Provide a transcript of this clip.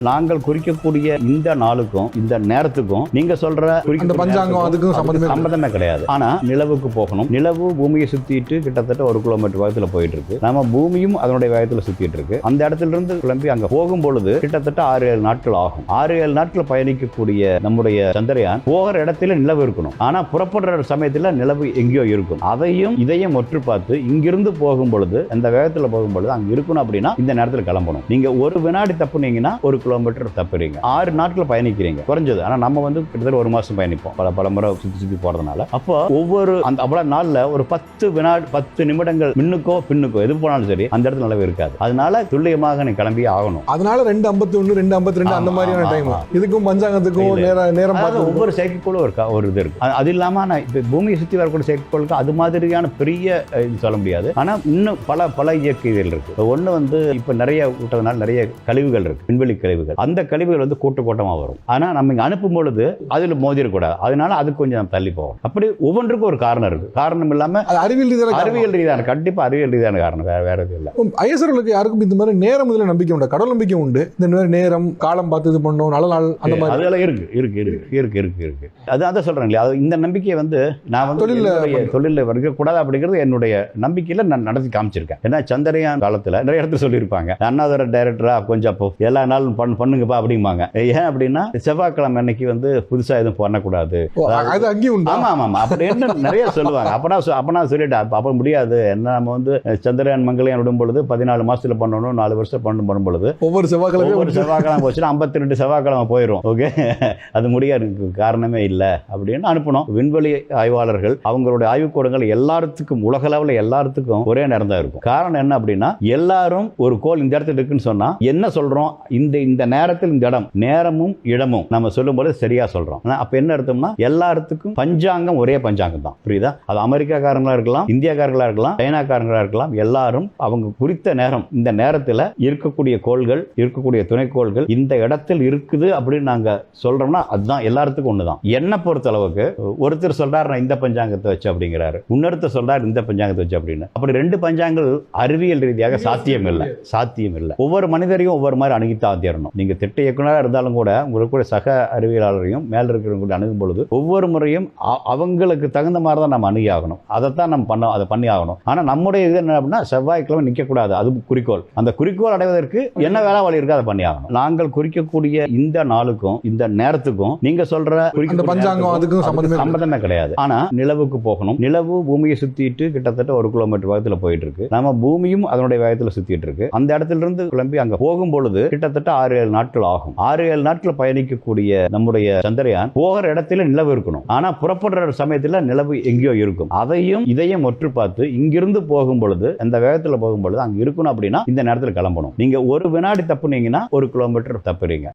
நாங்கள் குறிக்கக்கூடிய இந்த நாளுக்கும் இந்த நேரத்துக்கும் நீங்க சொல்ற அந்த பஞ்சாங்கம் அதுக்கும் சம்பந்தமே கிடையாது. ஆனா நிலவுக்கு போகணும். நிலவு பூமியை சுத்திட்டு கிட்டத்தட்ட 1 கிலோமீட்டர் வேகத்துல போயிட்டு இருக்கு. நம்ம பூமியும் அதனுடைய வேகத்துல சுத்திட்டு இருக்கு. அந்த இடத்துல இருந்து கிளம்பி அங்க போகும் பொழுது கிட்டத்தட்ட 6-7 நாட்கள் ஆகும். 6-7 நாட்கள் பயணிக்கக்கூடிய நம்முடைய சந்திரயான் போகிற இடத்துல நிலவு இருக்கணும். ஆனா புறப்படுற சமயத்துல நிலவு எங்கேயோ இருக்கும். இதையும் ஒற்று பார்த்து இங்கிருந்து போகும் பொழுது அந்த வேகத்துல போகும் பொழுது அங்க இருக்கணும். அப்படின்னா இந்த நேரத்தில் கிளம்பணும். நீங்க ஒரு வினாடி தப்புனீங்கன்னா 1 கிலோமீட்டர் தப்புறீங்க. 6 நாட்கள் பயணிக்கிறீங்க குறைஞ்சது. ஆனா நம்ம கிட்டத்தட்ட 1 மாசம் பயணிப்போம் பல முறை சுத்தி போறதுனால. அப்போ ஒவ்வொரு அந்த அவ்வளவு நாள்ல ஒரு 10 நிமிடங்கள் முன்னுக்கோ பின்னுக்கோ எது போனாலும் சரி அந்த இடத்துல நிலவு இருக்காது. அதனால துல்லியமாக நீ கிளம்பி ஆகணும். அதனால 2:51 2:52 அந்த மாதிரியான டைம். இதுக்கும் பஞ்சாங்கத்துக்கும் நேரம் பார்த்து ஒவ்வொரு செயற்கைக்கோளும் ஒரு இது இருக்கு. அது இல்லாம நான் இப்ப பூமியை சுத்தி வரக்கூடிய செயற்கைக்கோளுக்கு அது மாதிரியான பெரிய சொல்ல முடியாது. ஆனா இன்னும் பல இயற்கைகள் இருக்கு. ஒண்ணு இப்ப நிறைய விட்டதுனால நிறைய கழிவுகள் இருக்கு, விண்வெளி கழிவுகள். அந்த கழிவுகள் கூட்டமா வரும். ஆனா நம்ம இங்க அனுப்பும் பொழுது அதுல மோதிடக்கூடாது. அதனால அது கொஞ்சம் தள்ளி போகும். அப்படி ஒவ்வொன்றுக்கும் ஒரு காரணம் இருக்கு. காரணம் இல்லாம அறிவியல் ரீதியான கண்டிப்பா அறிவியல் ரீதியான காரணம், வேற எதுவும் இல்லை. ஐஎஸ்ஆர்ஓக்கு யாருக்கும் இந்த மாதிரி நேரம் முதல்ல நம்பிக்கை உண்டு, கடவுள் நம்பிக்கை உண்டு. இந்த மாதிரி நேரம் காலம் பார்த்து இது பண்ணணும், நல்ல நாள் அந்த மாதிரி அதெல்லாம் இருக்கு. அதான் சொல்றேன் இல்லையா, இந்த நம்பிக்கையை நான் தொழில இருக்கக்கூடாது அப்படிங்கிறது என்னுடைய நம்பிக்கையில நான் நடத்தி காமிச்சிருக்கேன். ஏன்னா சந்திரயான் காலத்துல நிறைய இடத்துல சொல்லியிருப்பாங்க, அண்ணாதுரை டைரக்டரா கொஞ்சம் எல்லா நாளும் பண்ணுங்கப்பா அப்படிம்பாங்க. ஏன் அப்படின்னா செவ்வாய்க்கிழமை அன்னைக்கு புதுசா எதுவும் பண்ணக்கூடாது. ஆமா அப்படின்னு நிறைய சொல்லுவாங்க. அப்பனா சொல்லிட்டு அப்ப முடியாது. என்ன நம்ம சந்திரயான் மங்களையான் விடும் பொழுது 14 மாசத்துல பண்ணணும், 4 வருஷம் பண்ணும் பொழுது ஒவ்வொரு செவ்வாய்க்கிழமை போச்சுன்னா 52 செவ்வாய்க்கிழமை போயிடும். ஓகே, அது முடியாது, காரணமே இல்லை அப்படின்னு அனுப்பணும். விண்வெளி ஆய்வாளர்கள் அவங்களுடைய ஆய்வுக்கூடங்கள் எல்லாத்துக்கும் உலக அளவில் எல்லாத்துக்கும் ஒரே நேரம் தான் இருக்கும். காரணம் என்ன அப்படின்னா எல்லாரும் ஒரு கோள் இந்த இடத்துல இருக்குன்னு சொன்னா என்ன சொல்றோம், இந்த நேரத்தில் இந்த இடம், நேரமும் இடமும் நம்ம சொல்லும்போது சரியா சொல்றோம். அப்ப என்ன அர்த்தம்னா எல்லாத்துக்கும் பஞ்சாங்கம் ஒரே பஞ்சாங்கம் தான். புரியுதா? அது அமெரிக்காக்காரங்களா இருக்கலாம், இந்தியாக்காரங்களா இருக்கலாம், சைனாக்காரங்களா இருக்கலாம், எல்லாரும் அவங்க குறித்த நேரம், இந்த நேரத்தில் இருக்கக்கூடிய கோள்கள், இருக்கக்கூடிய துணைக்கோள்கள் இந்த இடத்தில் இருக்குது அப்படின்னு நாங்க சொல்றோம்னா அதுதான் எல்லாத்துக்கும் ஒண்ணுதான். என்ன பொறுத்த அளவுக்கு ஒருத்தர் சொல்றாரு நான் இந்த பஞ்சாங்கத்தை வச்சு அப்படிங்கிறாரு, இன்னொருத்தர் சொல்றாரு இந்த பஞ்சாங்கத்தை வச்சு அப்படின்னு. அப்படி 2 பஞ்சாங்கங்கள் அறிவியல் ரீதியாக சாத்தியம் இல்லை. ஒவ்வொரு மனிதரையும் ஒவ்வொரு மாதிரி அணுகித்தான் தேரணும். நீங்க திட்ட இயக்குனராக இருந்தாலும் கூட உங்களுக்கு கூட சக அறிவியலாளரையும் மேல இருக்கிறவங்க அணுகும் பொழுது ஒவ்வொரு முறையும் அவங்களுக்கு தகுந்த மாதிரி தான் நம்ம அணுகி ஆகணும். அதைத்தான் நம்ம அதை பண்ணி ஆகணும். ஆனா நம்முடைய இது என்ன அப்படின்னா செவ்வாய்க்கிழமை நிற்கக்கூடாது, அது குறிக்கோள். அந்த குறிக்கோள் அடைவதற்கு என்ன வேலை வழி இருக்கு அதை பண்ணி ஆகணும். நாங்கள் குறிக்கக்கூடிய இந்த நாளுக்கும் இந்த நேரத்துக்கும் நீங்க சொல்ற பஞ்சாங்கம் அதுக்கும் சம்பந்தமே கிடையாது. ஆனா நிலவுக்கு போகணும். நிலவு பூமியை சுத்திட்டு கிட்டத்தட்ட 1 கிலோமீட்டர் வேகத்துல போயிட்டு இருக்கு. நம்ம பூமியும் அதனுடைய வேகத்துல சுத்திட்டு இருக்கு. அந்த இடத்துல இருந்து கிளம்பி அங்க போகும் பொழுது கிட்டத்தட்ட 6-7 நாட்கள் ஆகும். 6-7 நாட்கள் பயணிக்கக்கூடிய நம்முடைய சந்திரயான் போகிற இடத்துல நிலவு இருக்கணும். ஆனா புறப்படுற சமயத்துல நிலவு எங்கேயோ இருக்கும். இதையும் ஒற்று பார்த்து இங்கிருந்து போகும் பொழுது அந்த வேகத்துல போகும் பொழுது அங்க இருக்கணும். அப்படின்னா இந்த நேரத்தில் கிளம்பணும். நீங்க ஒரு வினாடி தப்புனீங்கன்னா 1 கிலோமீட்டர் தப்புறீங்க.